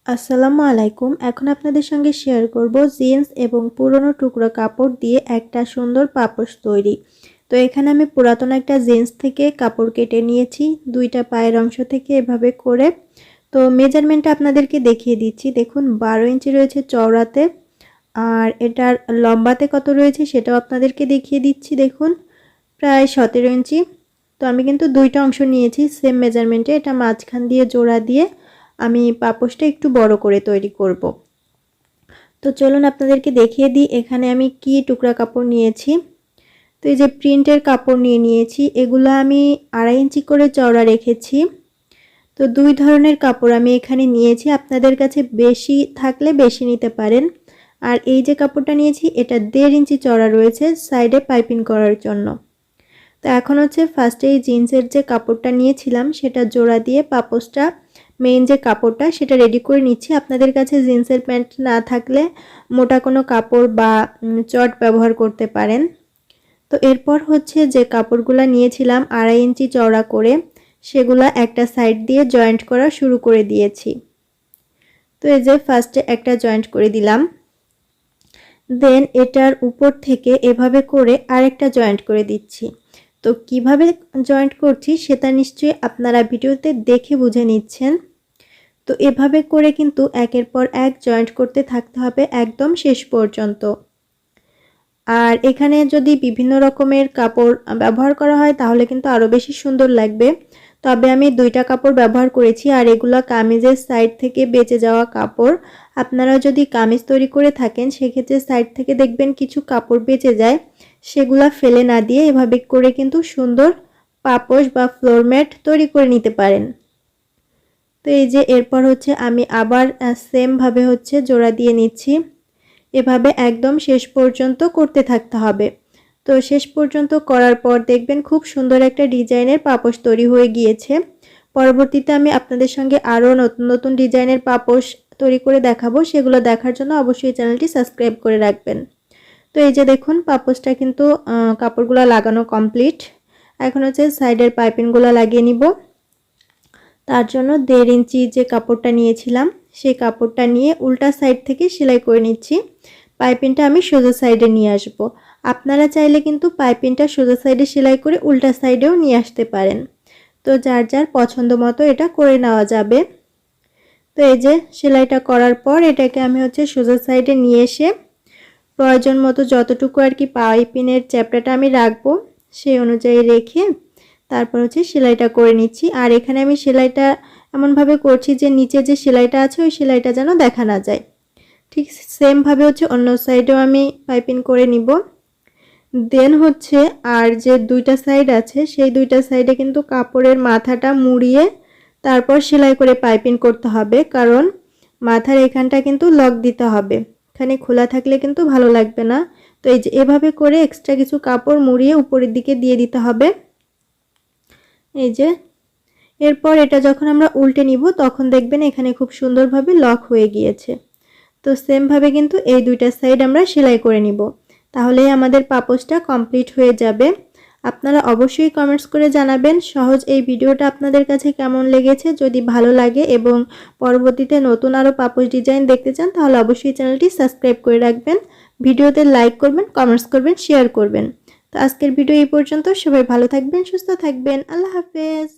আসসালামু আলাইকুম। এখন আপনাদের সঙ্গে শেয়ার করব জিন্স এবং পুরনো টুকরো কাপড় দিয়ে একটা সুন্দর পাপোশ তৈরি। তো এখানে আমি পুরাতন একটা জিন্স থেকে কাপড় কেটে নিয়েছি, দুইটা পায়ের অংশ থেকে এভাবে করে। তো মেজারমেন্টটা আপনাদেরকে দেখিয়ে দিচ্ছি। দেখুন 12 ইঞ্চি রয়েছে চওড়াতে, আর এটার লম্বাতে কত রয়েছে সেটাও আপনাদেরকে দেখিয়ে দিচ্ছি। দেখুন প্রায় 17 ইঞ্চি। তো আমি কিন্তু দুইটা অংশ নিয়েছি সেম মেজারমেন্টে। এটা মাঝখান দিয়ে জোড়া দিয়ে আমি পাপোশটা একটু বড় করে তৈরি করব। তো চলুন আপনাদেরকে দেখিয়ে দিই এখানে আমি কি টুকরা কাপড় নিয়েছি। তো এই যে প্রিন্টের কাপড় নিয়েছি, এগুলো আমি 2.5 ইঞ্চি করে চওড়া রেখেছি। তো দুই ধরনের কাপড় আমি এখানে নিয়েছি, আপনাদের কাছে বেশি থাকলে বেশি নিতে পারেন। আর এই যে কাপড়টা নিয়েছি এটা 1.5 ইঞ্চি চওড়া রয়েছে সাইডে পাইপিং করার জন্য। তো এখন হচ্ছে ফার্স্টে এই জিন্সের যে কাপড়টা নিয়েছিলাম সেটা জোড়া দিয়ে পাপোশটা মেইন যে কাপড়টা সেটা রেডি করে নিচ্ছি। আপনাদের কাছে জিন্সের প্যান্ট না থাকলে মোটা কোনো কাপড় বা চট ব্যবহার করতে পারেন। তো এরপর হচ্ছে যে কাপড়গুলো নিয়েছিলাম 2.5 ইঞ্চি চওড়া করে, সেগুলা একটা সাইড দিয়ে জয়েন্ট করা শুরু করে দিয়েছি। তো এই যে ফার্স্টে একটা জয়েন্ট করে দিলাম, দেন এটার উপর থেকে এভাবে করে আরেকটা জয়েন্ট করে দিচ্ছি। তো কিভাবে জয়েন্ট করছি সেটা নিশ্চয়ই আপনারা ভিডিওতে দেখে বুঝে নিচ্ছেন। তো এভাবে করে কিন্তু একের পর এক জয়েন্ট করতে থাকতে হবে একদম শেষ পর্যন্ত। আর এখানে যদি বিভিন্ন রকমের কাপড় ব্যবহার করা হয় তাহলে কিন্তু আরও বেশি সুন্দর লাগবে। তবে আমি দুইটা কাপড় ব্যবহার করেছি, আর এগুলো কামিজের সাইড থেকে বেঁচে যাওয়া কাপড়। আপনারা যদি কামিজ তৈরি করে থাকেন সেক্ষেত্রে সাইড থেকে দেখবেন কিছু কাপড় বেঁচে যায়, সেগুলা ফেলে না দিয়ে এভাবে করে কিন্তু সুন্দর পাপোশ বা ফ্লোর ম্যাট তৈরি করে নিতে পারেন। তো এই যে এরপর হচ্ছে আমি আবার সেম ভাবে হচ্ছে জোড়া দিয়ে নিচ্ছি। এভাবে একদম শেষ পর্যন্ত করতে থাকতে হবে। তো শেষ পর্যন্ত করার পর দেখবেন খুব সুন্দর একটা ডিজাইনের পাপোশ তৈরি হয়ে গিয়েছে। পরবর্তীতে আমি আপনাদের সঙ্গে আরও নতুন নতুন ডিজাইনের পাপোশ তৈরি করে দেখাবো, সেগুলো দেখার জন্য অবশ্যই চ্যানেলটি সাবস্ক্রাইব করে রাখবেন। তো এই যে দেখুন পাপোশটা কিন্তু কাপড়গুলো লাগানো কমপ্লিট। এখন হচ্ছে সাইডের পাইপিংগুলো লাগিয়ে নিব। তার জন্য 1.5 ইঞ্চি যে কাপড়টা নিয়েছিলাম সেই কাপড়টা নিয়ে উল্টা সাইড থেকে সেলাই করে নিচ্ছি। পাইপিংটা আমি সোজা সাইডে নিয়ে আসব। আপনারা চাইলে কিন্তু পাইপিংটা সোজা সাইডে সেলাই করে উল্টা সাইডেও নিয়ে আসতে পারেন। তো যার যার পছন্দ মতো এটা করে নেওয়া যাবে। তো এই যে সেলাইটা করার পর এটাকে আমি হচ্ছে সোজা সাইডে নিয়ে এসে প্রয়োজন মতো যতটুকু আর কি পাইপিংয়ের চ্যাপটাটা আমি রাখবো সেই অনুযায়ী রেখে তারপর হচ্ছে সেলাইটা করে নিচ্ছি। আর এখানে আমি সেলাইটা এমনভাবে করছি যে নিচে যে সেলাইটা আছে ওই সেলাইটা যেন দেখা না যায়। ঠিক সেম ভাবে হচ্ছে অন্য সাইডেও আমি পাইপিং করে নিব। দেন হচ্ছে আর যে দুইটা সাইড আছে সেই দুইটা সাইডে কিন্তু কাপড়ের মাথাটা মুড়িয়ে তারপর সেলাই করে পাইপিং করতে হবে, কারণ মাথার এখানটা কিন্তু লক দিতে হবে, এখানে খোলা থাকলে কিন্তু ভালো লাগবে না। তো এই যে এভাবে করে এক্সট্রা কিছু কাপড় মুড়িয়ে উপরের দিকে দিয়ে দিতে হবে। এই যে এরপর এটা যখন আমরা উল্টে নিব তখন দেখবেন এখানে খুব সুন্দরভাবে লক হয়ে গিয়েছে। তো সেম ভাবে কিন্তু এই দুইটা সাইড আমরা সেলাই করে নিব, তাহলেই আমাদের পাপোশটা কমপ্লিট হয়ে যাবে। আপনারা অবশ্যই কমেন্টস করে জানাবেন সহজ এই ভিডিওটা আপনাদের কাছে কেমন লেগেছে। যদি ভালো লাগে এবং পরবর্তীতে নতুন আরও পাপোশ ডিজাইন দেখতে চান তাহলে অবশ্যই চ্যানেলটি সাবস্ক্রাইব করে রাখবেন, ভিডিওতে লাইক করবেন, কমেন্টস করবেন, শেয়ার করবেন। তো আজকের ভিডিও এই পর্যন্ত। সবাই ভালো থাকবেন, সুস্থ থাকবেন। আল্লাহ হাফেজ।